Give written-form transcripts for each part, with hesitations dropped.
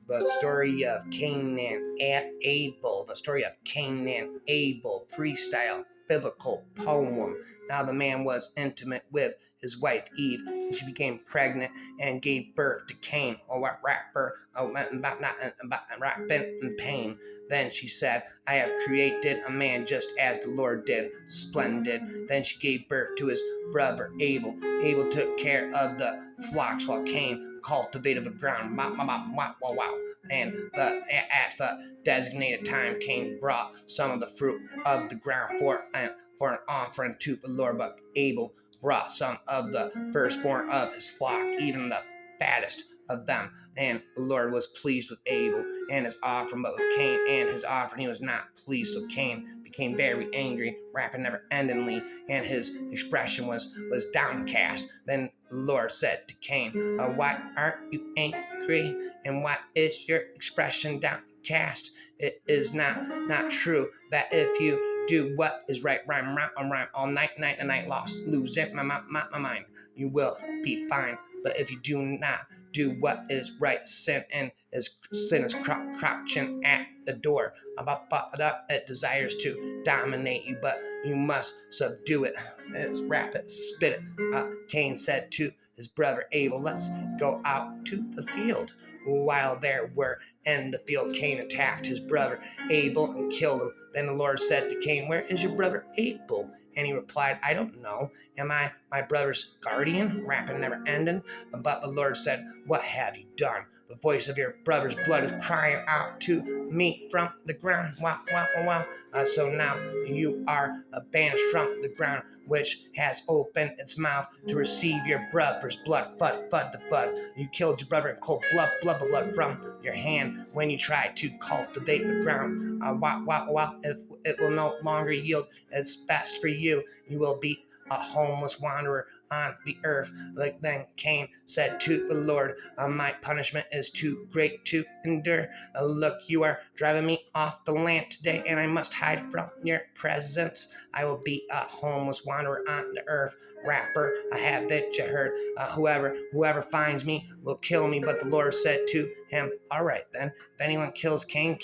The story of Cain and Abel. The story of Cain and Abel, freestyle biblical poem. Now the man was intimate with his wife Eve, and she became pregnant and gave birth to Cain. Oh, what rapper? Oh, about rapping in pain. Then she said, I have created a man just as the Lord did. Splendid. Then she gave birth to his brother Abel. Abel took care of the flocks while Cain cultivated the ground. Wow. And at the designated time, Cain brought some of the fruit of the ground for an offering to the Lord. But Abel brought some of the firstborn of his flock, even the fattest of them. And the Lord was pleased with Abel and his offering, but with Cain and his offering he was not pleased. So Cain became very angry, rapping never endingly, and his expression was downcast. Then the Lord said to Cain, why aren't you angry? And why is your expression downcast? It is not true that if you do what is right, rhyme all night and night, lost, lose it, my mind, you will be fine. But if you do not do what is right, sin is crouching at the door. It desires to dominate you, but you must subdue it. Rap it, spit it. Cain said to his brother Abel, let's go out to the field. While they were in the field, Cain attacked his brother Abel and killed him. Then the Lord said to Cain, where is your brother Abel? And he replied, I don't know. Am I my brother's guardian? Rapping never ending. But the Lord said, what have you done? The voice of your brother's blood is crying out to me from the ground. Wow. So now you are banished from the ground, which has opened its mouth to receive your brother's blood. Fud. You killed your brother in cold blood from your hand when you tried to cultivate the ground. If it will no longer yield its best for you, you will be a homeless wanderer on the earth. Like then Cain said to the Lord, my punishment is too great to endure. Look, you are driving me off the land today, and I must hide from your presence. I will be a homeless wanderer on the earth. Rapper, I have that you heard. Whoever finds me will kill me. But the Lord said to him, all right then, if anyone kills Cain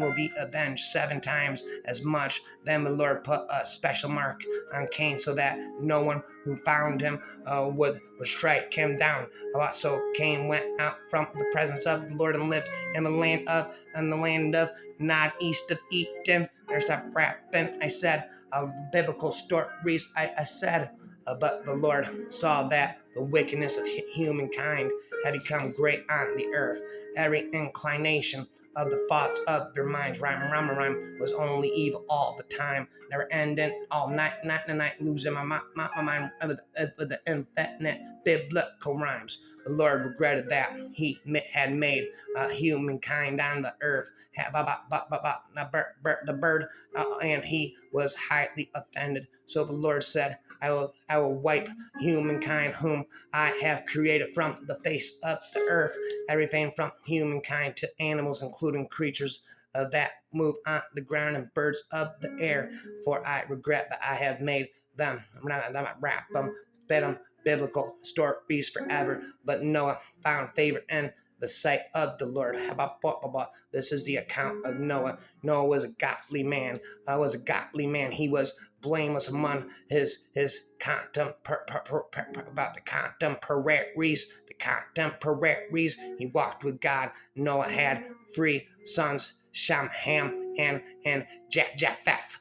will be avenged 7 times as much. Then the Lord put a special mark on Cain so that no one who found him would strike him down. So Cain went out from the presence of the Lord and lived in the land of Nod, east of Eden. There's that rapping. I said, biblical stories. I said. But the Lord saw that the wickedness of humankind had become great on the earth. Every inclination of the thoughts of their minds, rhyme, was only evil all the time, never ending, all night, losing my mind with the infinite biblical rhymes. The Lord regretted that he had made humankind on the earth, the bird, and he was highly offended. So the Lord said, I will wipe humankind whom I have created from the face of the earth, everything from humankind to animals, including creatures that move on the ground and birds of the air. For I regret that I have made them. I'm not rap them, spit them, biblical stories forever. But Noah found favor in the sight of the Lord. This is the account of Noah. Noah was a godly man. He was blameless among his contemporaries. He walked with God. Noah had 3 sons, Shem, Ham, and Japheth.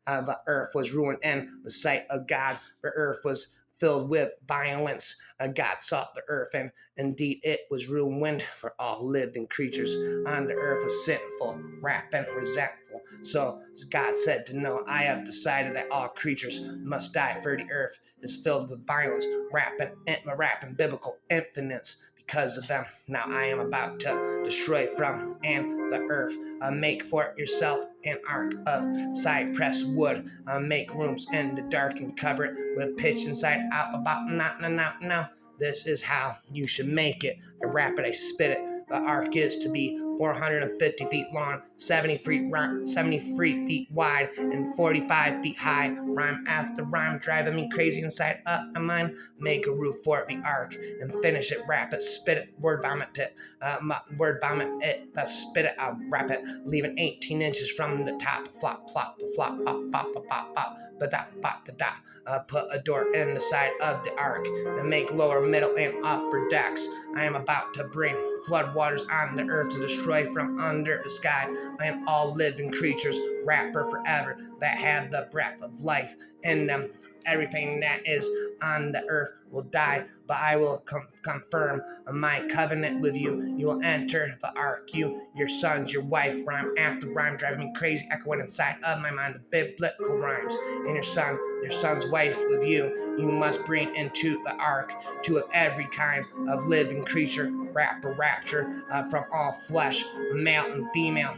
The earth was ruined in the sight of God. The earth was filled with violence. God saw the earth, and indeed it was ruined, for all living creatures on the earth was sinful, rapping, resentful. So God said to Noah, I have decided that all creatures must die, for the earth is filled with violence, rapping biblical infinite because of them. Now I am about to destroy from and the earth. Make for yourself an ark of cypress wood. Make rooms in the dark and cover it with pitch inside out. Now. This is how you should make it. I rap it, I spit it. The ark is to be 450 feet long, 73 feet wide, and 45 feet high. Rhyme after rhyme, driving me crazy inside up my mind. Make a roof for the ark and finish it, wrap it, spit it, word vomit it, spit it out, wrap it, leaving 18 inches from the top. Flop, flop, flop, pop, pop, pop, pop, pop, ba-da. Put a door in the side of the ark and make lower, middle, and upper decks. I am about to bring flood waters on the earth to destroy from under the sky and all living creatures, rapper forever, that have the breath of life in them. Everything that is on the earth will die, but I will confirm my covenant with you. You will enter the ark, you, your sons, your wife, rhyme after rhyme, driving me crazy, echoing inside of my mind the biblical rhymes. And your son's wife with you, you must bring into the ark two of every kind of living creature, rapture, from all flesh, male and female.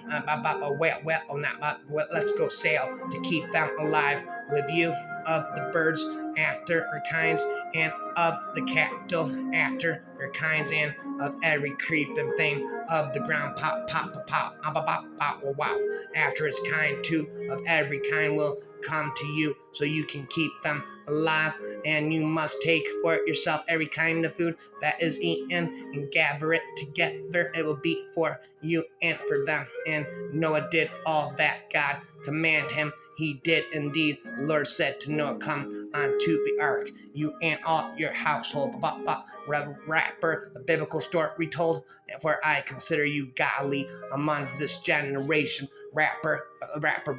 Let's go sail to keep them alive with you. Of the birds after their kinds, and of the cattle after their kinds, and of every creeping thing of the ground, pop, pop, pop, pop, pop, pop, wow, after its kind, too, of every kind will come to you, so you can keep them alive, and you must take for yourself every kind of food that is eaten, and gather it together. It will be for you and for them. And Noah did all that God commanded him. He did indeed. The Lord said to Noah, come onto the ark, you and all your household. Rapper, the biblical story retold, for I consider you godly among this generation. Rapper,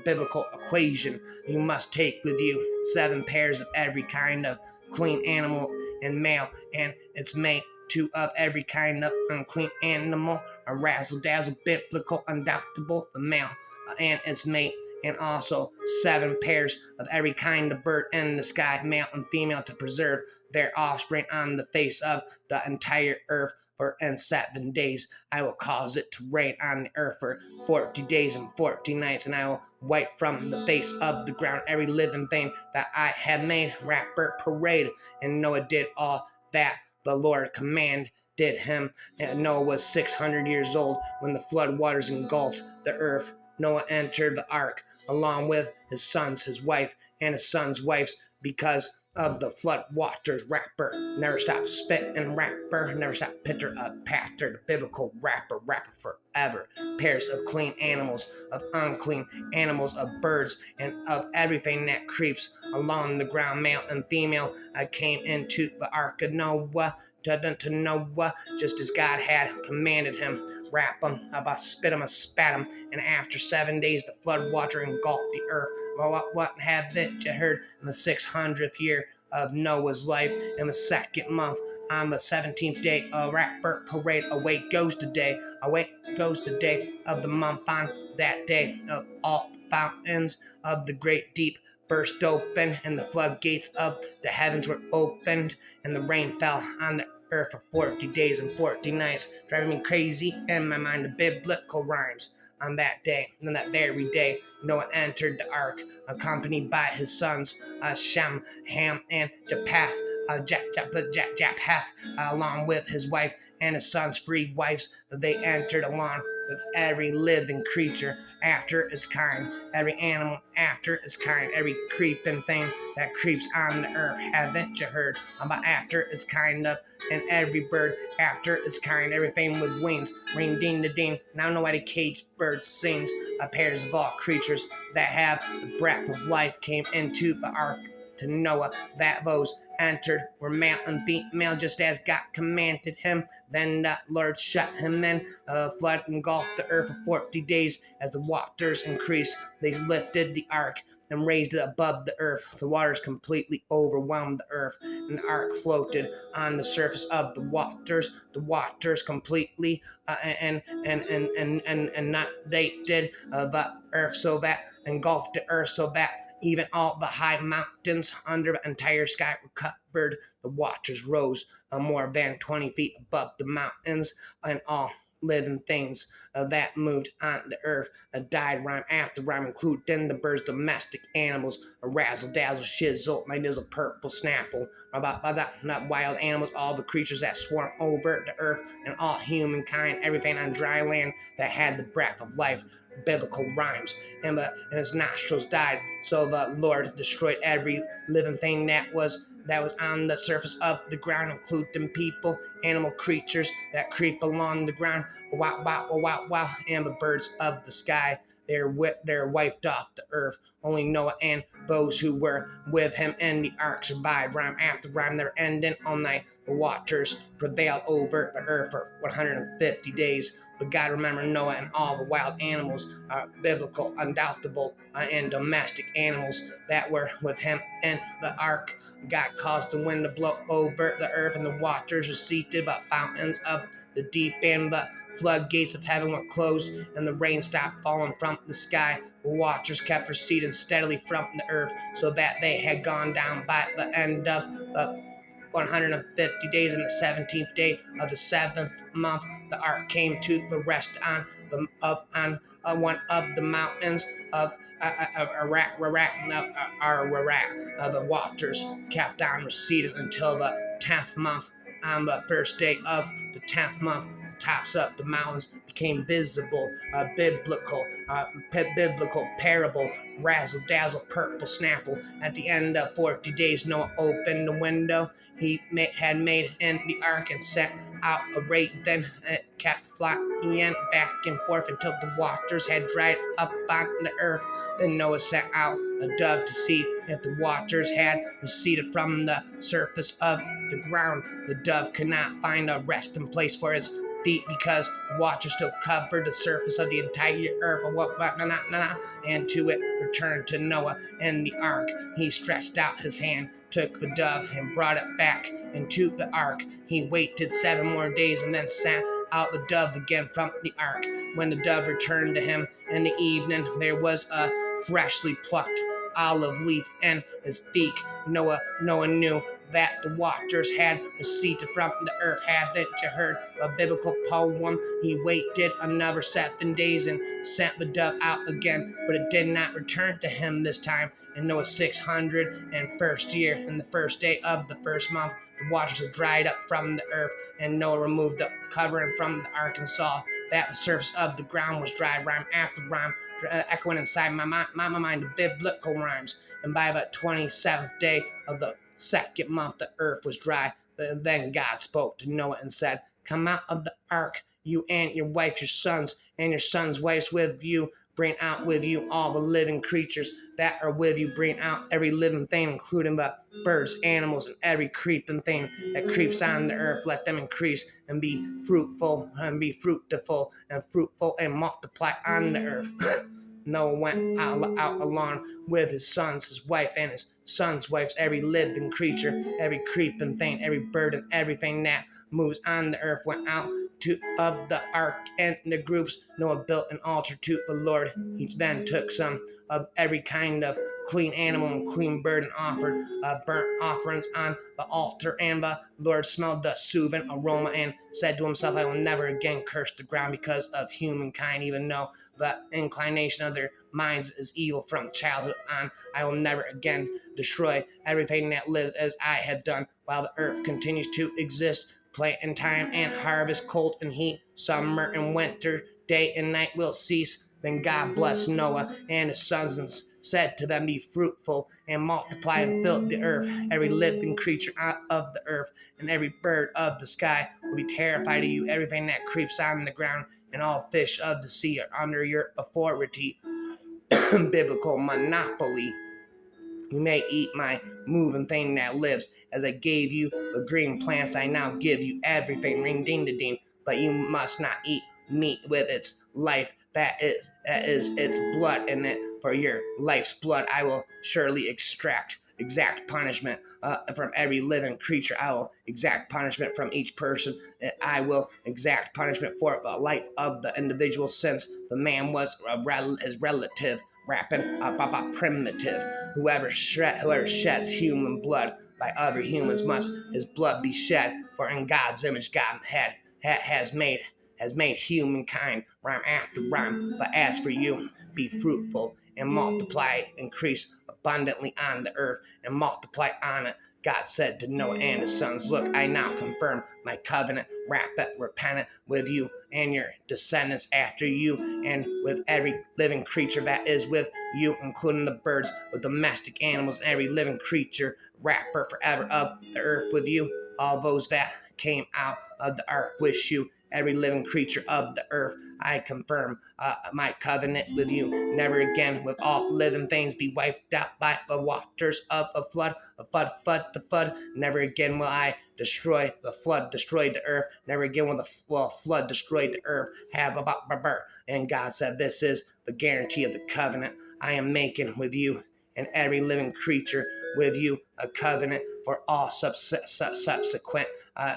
biblical equation. You must take with you 7 pairs of every kind of clean animal and male, and its mate, 2 of every kind of unclean animal, a razzle-dazzle, biblical, undoubtable, the male and its mate, and also 7 pairs of every kind of bird in the sky, male and female, to preserve their offspring on the face of the entire earth. For in 7 days I will cause it to rain on the earth for 40 days and 40 nights, and I will wipe from the face of the ground every living thing that I have made. Rapper parade. And Noah did all that the Lord commanded him. And Noah was 600 years old when the flood waters engulfed the earth. Noah entered the ark along with his sons, his wife, and his sons' wives, because of the flood waters. Rapper, never stop spitting, rapper, never stop pitter patter, the biblical rapper forever. Pairs of clean animals, of unclean animals, of birds, and of everything that creeps along the ground, male and female, came into the ark of Noah, to Noah, just as God had commanded him. Wrap them, spit them, spat them, and after 7 days the flood water engulfed the earth. Well, what have you heard? In the 600th year of Noah's life, in the 2nd month, on the 17th day, a rapper parade, away goes the day of the month. On that day, of all the fountains of the great deep burst open, and the floodgates of the heavens were opened, and the rain fell on the earth for 40 days and 40 nights, driving me crazy in my mind the biblical rhymes. On that day, on that very day, Noah entered the ark, accompanied by his sons, Shem, Ham, and Japheth, along with his wife and his sons' 3 wives. They entered along with every living creature after its kind, every animal after its kind, every creeping thing that creeps on the earth. Haven't you heard about after its kind of, and every bird after its kind, everything with wings, ring ding da ding. Now nobody caged birds sings, pairs of all creatures that have the breath of life came into the ark to Noah, that those entered were male and female, just as God commanded him. Then the Lord shut him in. Flood engulfed the earth for 40 days. As the waters increased, they lifted the ark and raised it above the earth. The waters completely overwhelmed the earth, and the ark floated on the surface of the waters. The waters completely and not they did the earth, so that engulfed the earth, so that even all the high mountains under the entire sky were covered. The waters rose more than 20 feet above the mountains, and all living things that moved on the earth, died rhyme after rhyme, including the birds, domestic animals, a razzle dazzle, shizzle, my nizzle, purple snapple, about that wild animals, all the creatures that swarm over the earth, and all humankind, everything on dry land that had the breath of life. Biblical rhymes, and his nostrils died. So the Lord destroyed every living thing that was on the surface of the ground, including people, animal creatures that creep along the ground. Wow, wow, wow, wow, and the birds of the sky. They're wiped off the earth. Only Noah and those who were with him in the ark survived. Rhyme after rhyme, they're ending all night. The waters prevailed over the earth for 150 days. But God remembered Noah and all the wild animals, biblical, undoubtable, and domestic animals that were with him in the ark. God caused the wind to blow over the earth, and the waters receded by fountains of the deep, and the floodgates of heaven were closed, and the rain stopped falling from the sky. The waters kept receding steadily from the earth, so that they had gone down by the end of the 150 days, and the 17th day of the 7th month, the ark came to the rest on one of the mountains of Ararat. The waters kept on receding until the 10th month. On the first day of the 10th month, the tops of the mountains became visible. Biblical parable, razzle dazzle, purple snapple. At the end of 40 days, Noah opened the window he had made in the ark and sent out a raven. It kept flying back and forth until the waters had dried up on the earth. Then Noah sent out a dove to see if the waters had receded from the surface of the ground. The dove could not find a resting place for its feet because water still covered the surface of the entire earth. And to it returned to Noah in the ark. He stretched out his hand, took the dove, and brought it back into the ark. He waited 7 more days and then sent out the dove again from the ark. When the dove returned to him in the evening, there was a freshly plucked olive leaf in his beak. Noah knew that the waters had receded from the earth. Haven't you heard a biblical poem? He waited another 7 days and sent the dove out again, but it did not return to him this time. In Noah's 601st year, in the first day of the first month, the waters had dried up from the earth, and Noah removed the covering from the ark and saw that the surface of the ground was dry, rhyme after rhyme, echoing inside my mind the biblical rhymes. And by the 27th day of the 2nd month, the earth was dry. Then God spoke to Noah and said, "Come out of the ark, you and your wife, your sons, and your sons' wives with you. Bring out with you all the living creatures that are with you. Bring out every living thing, including the birds, animals, and every creeping thing that creeps on the earth. Let them increase and be fruitful and multiply on the earth." Noah went out along with his sons, his wife, and his sons' wives, every living creature, every creeping thing, every bird, and everything that moves on the earth went out of the ark and the groups. Noah built an altar to the Lord. He then took some of every kind of clean animal and clean bird and offered burnt offerings on the altar. And the Lord smelled the soothing aroma and said to himself, "I will never again curse the ground because of humankind, even though the inclination of their minds is evil from childhood on. I will never again destroy everything that lives as I have done while the earth continues to exist. Planting time and harvest, cold and heat, summer and winter, day and night will cease." Then God blessed Noah and his sons and said to them, "Be fruitful and multiply and fill the earth. Every living creature out of the earth and every bird of the sky will be terrified of you. Everything that creeps on the ground and all fish of the sea are under your authority." Biblical monopoly. You may eat my moving thing that lives. As I gave you the green plants, I now give you everything. Ring ding da ding. But you must not eat meat with its life. That is its blood in it. For your life's blood I will surely exact punishment from every living creature. I will exact punishment from each person. I will exact punishment for the life of the individual, since the man was his relative, primitive. Whoever sheds human blood by other humans must his blood be shed. For in God's image God has made has made humankind rhyme after rhyme. But as for you, be fruitful and multiply, increase abundantly on the earth and multiply on it. God said to Noah and his sons, look, I now confirm my covenant, repentant with you and your descendants after you, and with every living creature that is with you, including the birds, with domestic animals, and every living creature, rapper forever of the earth with you. All those that came out of the ark with you, every living creature of the earth. I confirm my covenant with you. Never again will all living things be wiped out by the waters of a flood. A flood, the flood. Never again will I destroy the flood, destroy the earth. Never again will the flood destroy the earth. Have about birth. And God said, this is the guarantee of the covenant I am making with you and every living creature with you, a covenant for all subsequent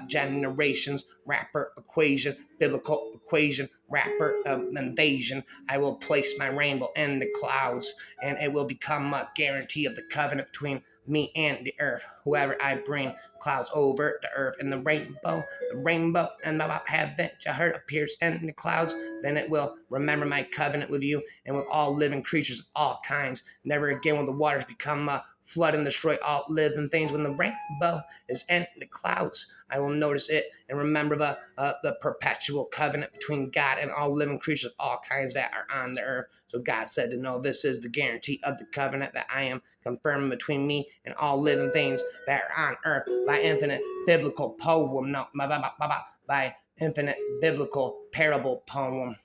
generations. Rapper equation, biblical equation, rapper invasion. I will place my rainbow in the clouds, and it will become a guarantee of the covenant between me and the earth. Whoever I bring clouds over the earth, and the rainbow and the heaven I heard appears in the clouds, then it will remember my covenant with you and with all living creatures of all kinds. Never again will the waters become flood and destroy all living things. When the rainbow is in the clouds, I will notice it and remember the perpetual covenant between God and all living creatures of all kinds that are on the earth. So God said to know this is the guarantee of the covenant that I am confirming between me and all living things that are on earth by infinite biblical poem. No, by infinite biblical parable poem.